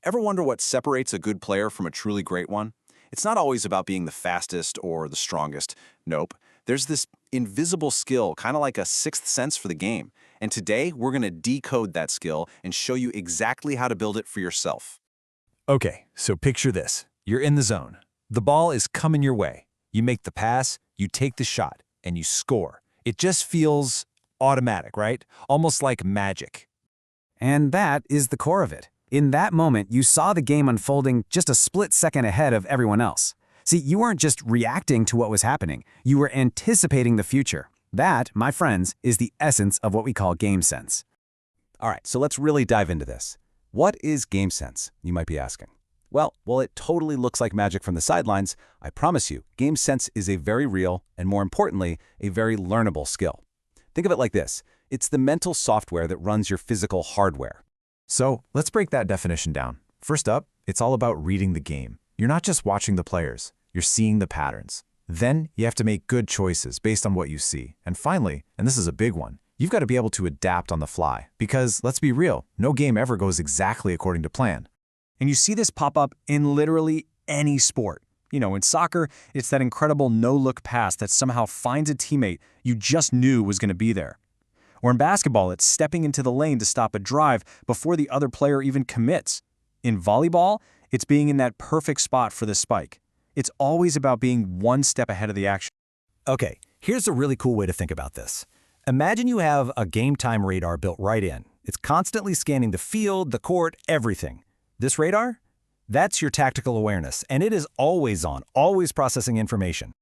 Ever wonder what separates a good player from a truly great one? It's not always about being the fastest or the strongest. Nope. There's this invisible skill, kind of like a sixth sense for the game. And today, we're going to decode that skill and show you exactly how to build it for yourself. Okay, so picture this. You're in the zone. The ball is coming your way. You make the pass, you take the shot, and you score. It just feels automatic, right? Almost like magic. And that is the core of it. In that moment, you saw the game unfolding just a split second ahead of everyone else. See, you weren't just reacting to what was happening. You were anticipating the future. That, my friends, is the essence of what we call game sense. All right, so let's really dive into this. What is game sense, you might be asking? Well, while it totally looks like magic from the sidelines, I promise you, game sense is a very real and, more importantly, a very learnable skill. Think of it like this. It's the mental software that runs your physical hardware. So let's break that definition down. First up, it's all about reading the game. You're not just watching the players, you're seeing the patterns. Then you have to make good choices based on what you see. And finally, and this is a big one, you've got to be able to adapt on the fly. Because let's be real, no game ever goes exactly according to plan. And you see this pop up in literally any sport. You know, in soccer, it's that incredible no-look pass that somehow finds a teammate you just knew was going to be there. Or in basketball, it's stepping into the lane to stop a drive before the other player even commits. In volleyball, it's being in that perfect spot for the spike. It's always about being one step ahead of the action. Okay, here's a really cool way to think about this. Imagine you have a game time radar built right in. It's constantly scanning the field, the court, everything. This radar? That's your tactical awareness, and it is always on, always processing information.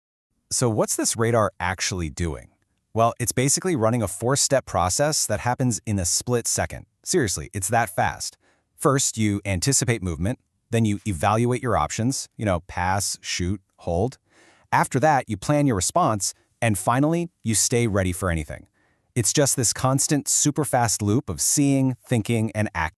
So what's this radar actually doing? Well, it's basically running a four-step process that happens in a split second. Seriously, it's that fast. First, you anticipate movement. Then you evaluate your options, pass, shoot, hold. After that, you plan your response. And finally, you stay ready for anything. It's just this constant, super fast loop of seeing, thinking, and acting.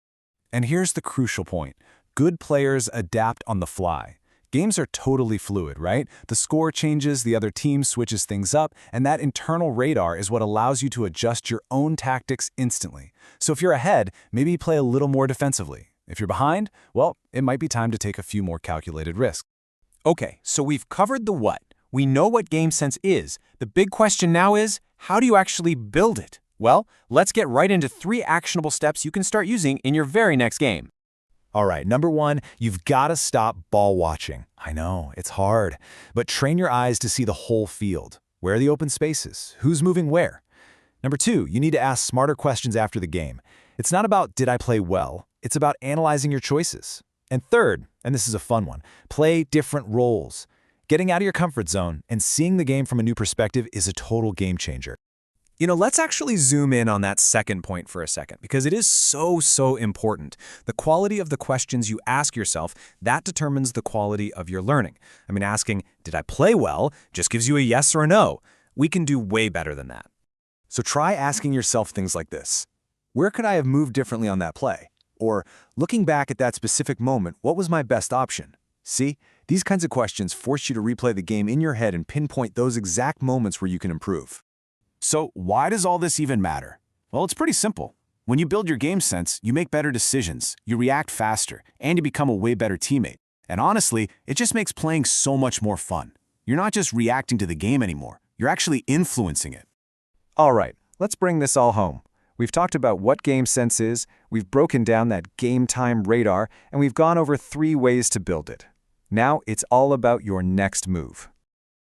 And here's the crucial point. Good players adapt on the fly. Games are totally fluid, right? The score changes, the other team switches things up, and that internal radar is what allows you to adjust your own tactics instantly. So if you're ahead, maybe play a little more defensively. If you're behind, well, it might be time to take a few more calculated risks. Okay, so we've covered the what. We know what game sense is. The big question now is, how do you actually build it? Well, let's get right into 3 actionable steps you can start using in your very next game. All right, number 1, you've got to stop ball watching. I know, it's hard, but train your eyes to see the whole field. Where are the open spaces? Who's moving where? Number 2, you need to ask smarter questions after the game. It's not about did I play well, it's about analyzing your choices. And third, and this is a fun one, play different roles. Getting out of your comfort zone and seeing the game from a new perspective is a total game changer. Let's actually zoom in on that second point for a second, because it is so important. The quality of the questions you ask yourself, that determines the quality of your learning. Asking, did I play well, just gives you a yes or a no. We can do way better than that. So try asking yourself things like this. Where could I have moved differently on that play? Or, looking back at that specific moment, what was my best option? See, these kinds of questions force you to replay the game in your head and pinpoint those exact moments where you can improve. So why does all this even matter? Well, it's pretty simple. When you build your game sense, you make better decisions, you react faster, and you become a way better teammate. And honestly, it just makes playing so much more fun. You're not just reacting to the game anymore, you're actually influencing it. All right, let's bring this all home. We've talked about what game sense is, we've broken down that game time radar, and we've gone over 3 ways to build it. Now it's all about your next move.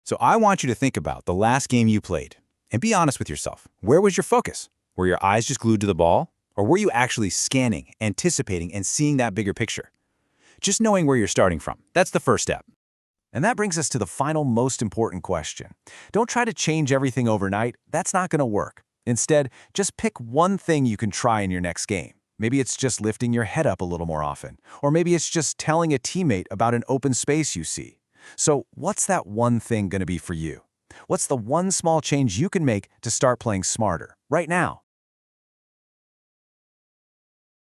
So I want you to think about the last game you played. And be honest with yourself. Where was your focus? Were your eyes just glued to the ball? Or were you actually scanning, anticipating, and seeing that bigger picture? Just knowing where you're starting from. That's the first step. And that brings us to the final most important question. Don't try to change everything overnight. That's not going to work. Instead, just pick one thing you can try in your next game. Maybe it's just lifting your head up a little more often. Or maybe it's just telling a teammate about an open space you see. So what's that one thing going to be for you? What's the one small change you can make to start playing smarter right now?